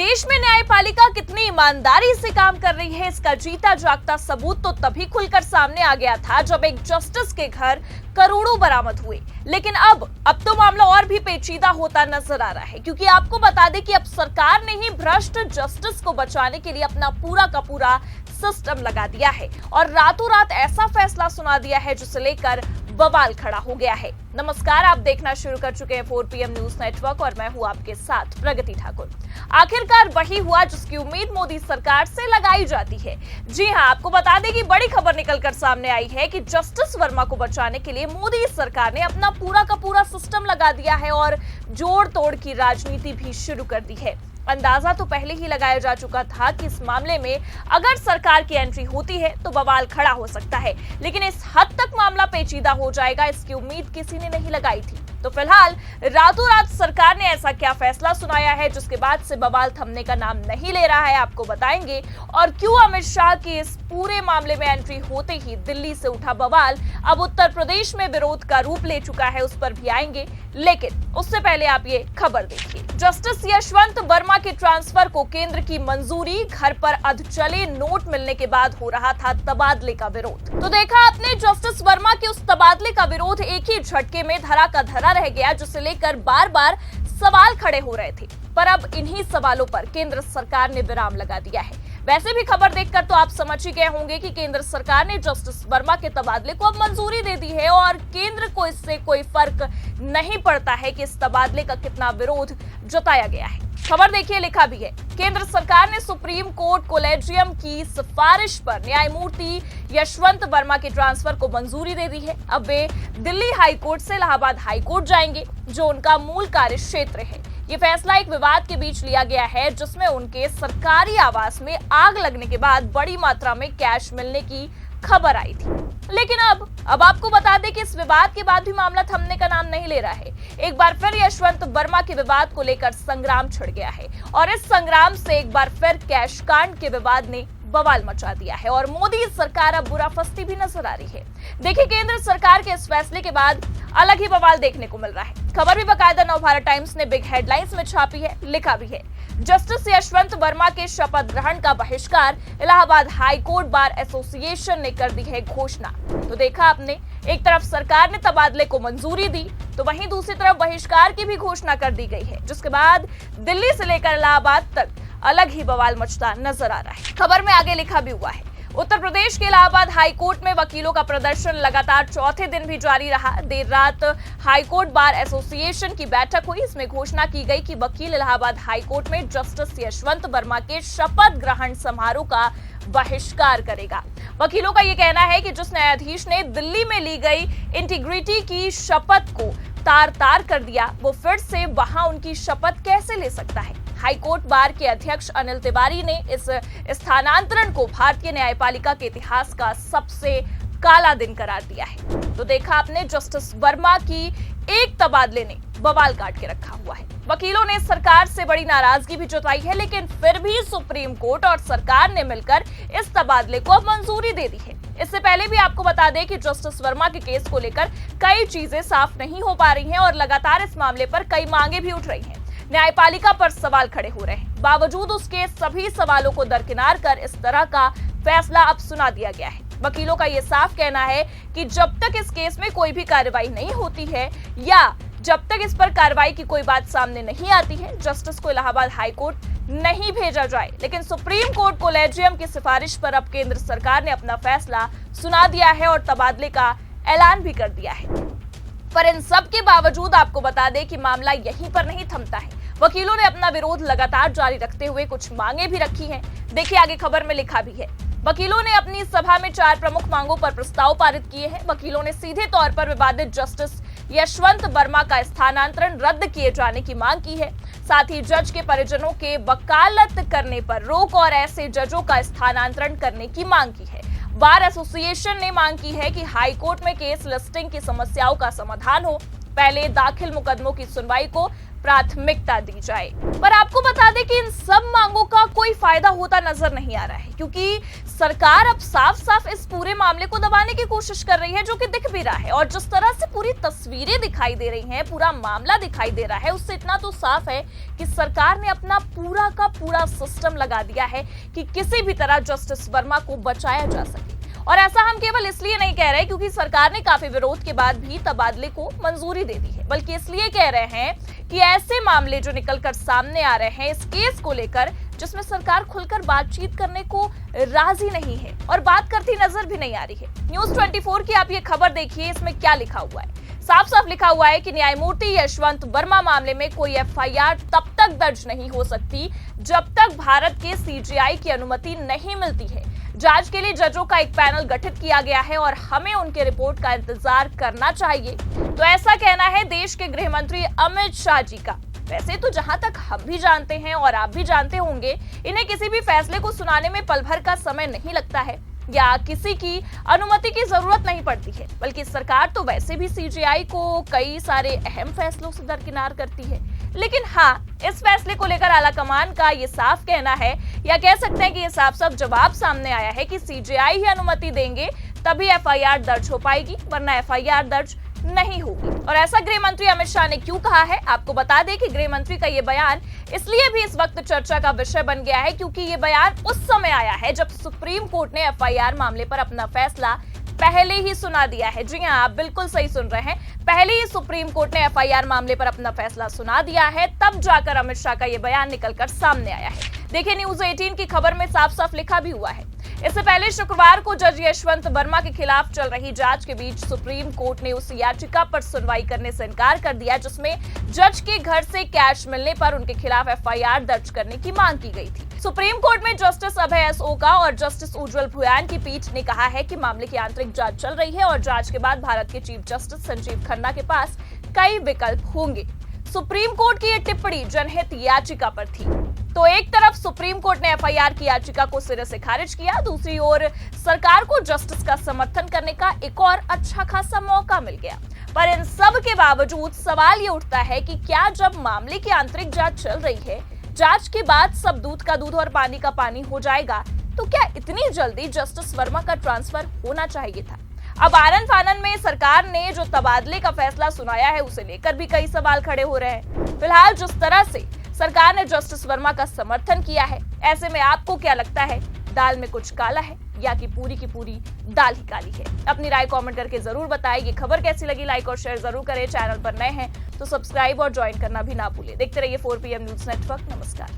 देश में न्यायपालिका कितनी ईमानदारी से काम कर रही है, इसका जीता जागता सबूत तो तभी खुलकर सामने आ गया था जब एक जस्टिस के घर करोड़ों बरामद हुए। लेकिन अब तो मामला और भी पेचीदा होता नजर आ रहा है, क्योंकि आपको बता दें कि अब सरकार ने ही भ्रष्ट जस्टिस को बचाने के लिए अपना पूरा का पूरा सिस्टम लगा दिया है और रातों रात ऐसा फैसला सुना दिया है जिसे लेकर बवाल खड़ा हो गया है। नमस्कार, आप देखना शुरू कर चुके हैं 4 PM न्यूज नेटवर्क और मैं हूं आपके साथ प्रगति ठाकुर। आखिरकार वही हुआ जिसकी उम्मीद मोदी सरकार से लगाई जाती है। जी हां, आपको बता दें कि बड़ी खबर निकलकर सामने आई है कि जस्टिस वर्मा को बचाने के लिए मोदी सरकार ने अपना पूरा का पूरा सिस्टम लगा दिया है और जोड़ तोड़ की राजनीति भी शुरू कर दी है। अंदाजा तो पहले ही लगाया जा चुका था कि इस मामले में अगर सरकार की एंट्री होती है तो बवाल खड़ा हो सकता है, लेकिन इस हद तक मामला पेचीदा हो जाएगा इसकी उम्मीद किसी ने नहीं लगाई थी। तो फिलहाल रातों रात सरकार ने ऐसा क्या फैसला सुनाया है जिसके बाद से बवाल थमने का नाम नहीं ले रहा है, आपको बताएंगे। और क्यों अमित शाह की इस पूरे मामले में एंट्री होते ही दिल्ली से उठा बवाल अब उत्तर प्रदेश में विरोध का रूप ले चुका है, उस पर भी आएंगे। लेकिन उससे पहले आप ये खबर देखिए। जस्टिस यशवंत वर्मा के ट्रांसफर को केंद्र की मंजूरी, घर पर अधचले नोट मिलने के बाद हो रहा था तबादले का विरोध। तो देखा आपने, जस्टिस वर्मा के उस तबादले का विरोध एक ही झटके में धरा का धरा रह गया, जिसे लेकर बार बार सवाल खड़े हो रहे थे। पर अब इन्हीं सवालों पर केंद्र सरकार ने विराम लगा दिया है। वैसे भी खबर देखकर तो आप समझ ही गए होंगे कि केंद्र सरकार ने जस्टिस वर्मा के तबादले को अब मंजूरी दे दी है और केंद्र को इससे कोई फर्क नहीं पड़ता है कि इस तबादले का कितना विरोध जताया गया है। खबर देखिए, लिखा भी है, केंद्र सरकार ने सुप्रीम कोर्ट कोलेजियम की सिफारिश पर न्यायमूर्ति यशवंत वर्मा के ट्रांसफर को मंजूरी दे दी है। अब वे दिल्ली हाई कोर्ट से इलाहाबाद हाई कोर्ट जाएंगे, जो उनका मूल कार्य क्षेत्र है। ये फैसला एक विवाद के बीच लिया गया है जिसमें उनके सरकारी आवास में आग लगने के बाद बड़ी मात्रा में कैश मिलने की खबर आई थी। लेकिन अब आपको बता दें कि इस विवाद के बाद भी मामला थमने का नाम नहीं ले रहा है। एक बार फिर यशवंत वर्मा के विवाद को लेकर संग्राम छिड़ गया है और इस संग्राम से एक बार फिर कैश कांड के विवाद ने बवाल मचा दिया है और मोदी सरकार अब बुरा फंसती भी नजर आ रही है। देखिए, केंद्र सरकार के इस फैसले के बाद अलग ही बवाल देखने को मिल रहा है। खबर भी बाकायदा नवभारत टाइम्स ने बिग हेडलाइंस में छापी है, लिखा भी है, जस्टिस यशवंत वर्मा के शपथ ग्रहण का बहिष्कार, Allahabad high court bar association ने कर दी है घोषणा। तो देखा आपने, एक तरफ सरकार ने तबादले को मंजूरी दी तो वहीं दूसरी तरफ बहिष्कार की भी घोषणा कर दी गई है, जिसके बाद दिल्ली से लेकर इलाहाबाद तक अलग ही बवाल मचता नजर आ रहा है। खबर में आगे लिखा भी हुआ है, उत्तर प्रदेश के इलाहाबाद हाई कोर्ट में वकीलों का प्रदर्शन लगातार चौथे दिन भी जारी रहा। देर रात हाई कोर्ट बार एसोसिएशन की बैठक हुई। इसमें घोषणा की गई कि वकील इलाहाबाद हाई कोर्ट में जस्टिस यशवंत वर्मा के शपथ ग्रहण समारोह का बहिष्कार करेगा। वकीलों का यह कहना है कि जिस न्यायाधीश ने दिल्ली में ली गई इंटीग्रिटी की शपथ को तार तार कर दिया, वो फिर से वहां उनकी शपथ कैसे ले सकता है। हाईकोर्ट बार के अध्यक्ष अनिल तिवारी ने इस स्थानांतरण को भारतीय न्यायपालिका के इतिहास का सबसे काला दिन करार दिया है। तो देखा आपने, जस्टिस वर्मा की एक तबादले ने बवाल काट के रखा हुआ है। वकीलों ने सरकार से बड़ी नाराजगी भी जताई है, लेकिन फिर भी सुप्रीम कोर्ट और सरकार ने मिलकर इस तबादले को अब मंजूरी दे दी है। इससे पहले भी आपको बता दें कि जस्टिस वर्मा के केस को लेकर कई चीजें साफ नहीं हो पा रही हैं और लगातार इस मामले पर कई मांगे भी उठ रही हैं। न्यायपालिका पर सवाल खड़े हो रहे हैं। बावजूद उसके सभी सवालों को दरकिनार कर इस तरह का फैसला अब सुना दिया गया है। वकीलों का यह साफ कहना है कि जब तक इस केस में कोई भी कार्रवाई नहीं होती है या जब तक इस पर कार्रवाई की कोई बात सामने नहीं आती है, जस्टिस को इलाहाबाद हाई कोर्ट नहीं भेजा जाए। लेकिन सुप्रीम कोर्ट कोलेजियम की सिफारिश पर अब केंद्र सरकार ने अपना फैसला सुना दिया है और तबादले का ऐलान भी कर दिया है। पर इन सब के बावजूद आपको बता दें कि मामला यहीं पर नहीं थमता है। वकीलों ने अपना विरोध लगातार जारी रखते हुए कुछ मांगे भी रखी हैं। देखिए, आगे खबर में लिखा भी है, वकीलों ने अपनी सभा में 4 प्रमुख मांगों पर प्रस्ताव पारित किए हैं। वकीलों ने सीधे तौर पर विवादित जस्टिस यशवंत वर्मा का स्थानांतरण रद्द किए जाने की मांग की है। साथ ही जज के परिजनों के वकालत करने पर रोक और ऐसे जजों का स्थानांतरण करने की मांग की है। बार एसोसिएशन ने मांग की है कि हाई कोर्ट में केस लिस्टिंग की समस्याओं का समाधान हो। पहले दाखिल मुकदमों की सुनवाई को प्राथमिकता दी जाए। पर आपको बता दें कि इन सब मांगों का कोई फायदा होता नजर नहीं आ रहा है, क्योंकि सरकार अब साफ साफ इस पूरे मामले को दबाने की कोशिश कर रही है, जो कि दिख भी रहा है। और जिस तरह से पूरी तस्वीरें दिखाई दे रही हैं, पूरा मामला दिखाई दे रहा है, उससे इतना तो साफ है कि सरकार ने अपना पूरा का पूरा सिस्टम लगा दिया है कि किसी भी तरह जस्टिस वर्मा को बचाया जा सके। और ऐसा हम केवल इसलिए नहीं कह रहे क्योंकि सरकार ने काफी विरोध के बाद भी तबादले को मंजूरी दे दी है, बल्कि इसलिए कह रहे हैं कि ऐसे मामले जो निकलकर सामने आ रहे हैं इस केस को लेकर, जिसमें सरकार खुलकर बातचीत करने को राजी नहीं है और बात करती नजर भी नहीं आ रही है। न्यूज़ 24 की आप ये खबर देखिए, इसमें क्या लिखा हुआ है। साफ साफ लिखा हुआ है कि न्यायमूर्ति यशवंत वर्मा मामले में कोई एफआईआर तब तक दर्ज नहीं हो सकती जब तक भारत के सीजीआई की अनुमति नहीं मिलती है। जांच के लिए जजों का एक पैनल गठित किया गया है और हमें उनके रिपोर्ट का इंतजार करना चाहिए। तो ऐसा कहना है देश के गृह मंत्री अमित शाह जी का। वैसे तो जहां तक हम भी जानते हैं और आप भी जानते होंगे, इन्हें किसी भी फैसले को सुनाने में पल भर का समय नहीं लगता है या किसी की अनुमति की जरूरत नहीं पड़ती है, बल्कि सरकार तो वैसे भी सीजीआई को कई सारे अहम फैसलों से दरकिनार करती है। लेकिन हाँ, इस फैसले को लेकर आलाकमान का ये साफ कहना है, या कह सकते हैं कि ये साफ साफ जवाब सामने आया है कि सीजीआई ही अनुमति देंगे तभी एफआईआर दर्ज हो पाएगी, वरना एफआईआर दर्ज नहीं होगी। और ऐसा गृह मंत्री अमित शाह ने क्यों कहा है, आपको बता दें कि गृह मंत्री का ये बयान इसलिए भी इस वक्त चर्चा का विषय बन गया है क्योंकि ये बयान उस समय आया है जब सुप्रीम कोर्ट ने एफआईआर मामले पर अपना फैसला पहले ही सुना दिया है। जी हां, आप बिल्कुल सही सुन रहे हैं, पहले ही सुप्रीम कोर्ट ने एफआईआर मामले पर अपना फैसला सुना दिया है, तब जाकर अमित शाह का ये बयान निकलकर सामने आया है। देखिए, न्यूज़ 18 की खबर में साफ साफ लिखा भी हुआ है। इससे पहले शुक्रवार को जज यशवंत वर्मा के खिलाफ चल रही जांच के बीच सुप्रीम कोर्ट ने उस याचिका पर सुनवाई करने से इनकार कर दिया जिसमें जज के घर से कैश मिलने पर उनके खिलाफ एफआईआर दर्ज करने की मांग की गई थी। सुप्रीम कोर्ट में जस्टिस अभय एस ओका और जस्टिस उज्जवल भुयान की पीठ ने कहा है कि मामले की आंतरिक जांच चल रही है और जांच के बाद भारत के चीफ जस्टिस संजीव खन्ना के पास कई विकल्प होंगे। सुप्रीम कोर्ट की यह टिप्पणी जनहित याचिका पर थी। तो एक तरफ सुप्रीम कोर्ट ने एफआईआर की याचिका को सिरे से खारिज किया, दूसरी ओर सरकार को जस्टिस का समर्थन करने का एक और अच्छा खासा मौका मिल गया। पर इन सब के बावजूद सवाल ये उठता है कि क्या जब मामले की आंतरिक जांच चल रही है, जांच के बाद सब दूध का दूध और पानी का पानी हो जाएगा, तो क्या इतनी जल्दी जस्टिस वर्मा का ट्रांसफर होना चाहिए था? अब आनन फानन में सरकार ने जो तबादले का फैसला सुनाया है उसे लेकर भी कई सवाल खड़े हो रहे हैं। फिलहाल जिस तरह से सरकार ने जस्टिस वर्मा का समर्थन किया है, ऐसे में आपको क्या लगता है, दाल में कुछ काला है या कि पूरी की पूरी दाल ही काली है? अपनी राय कमेंट करके जरूर बताएं। ये खबर कैसी लगी लाइक और शेयर जरूर करें। चैनल पर नए हैं तो सब्सक्राइब और ज्वाइन करना भी ना भूलें। देखते रहिए 4 PM न्यूज़ नेटवर्क। नमस्कार।